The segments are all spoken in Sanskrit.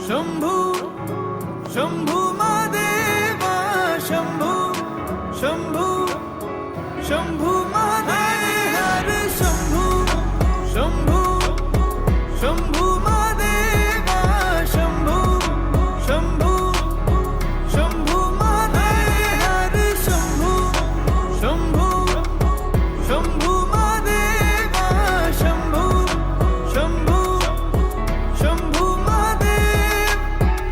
शंभू शंभू महादेवा शंभू शंभू शंभू महादेव हरे शंभू शंभू शंभू महादेवा शंभू शंभू शंभू महादेव हरे शंभू शंभू शंभू महादेवा शंभू शंभू शंभू महादेव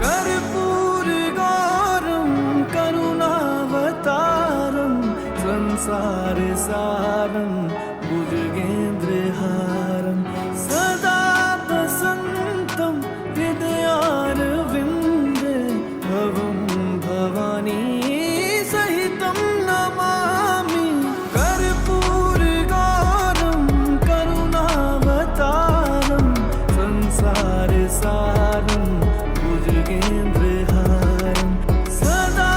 कर्पूर गौरम करुणावतारम संसार सारम भुजगेन्द्रहारम सदा वसन्तं हृदयारविन्दे भवं भवानी सहितं नमामि कर्पूरगौरं करुणावतारं संसारसारं भुजगेन्द्रहारं सदा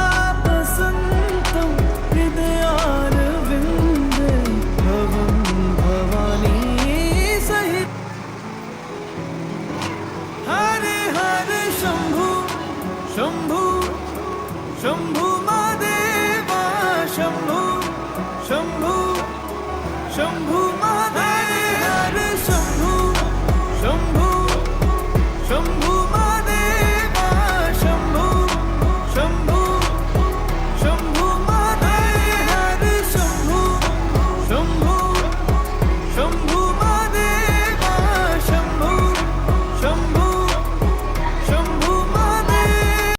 वसन्तं हृदयारविन्दे भवं भवानी सहित हरे हरे शंभू शंभू शंभू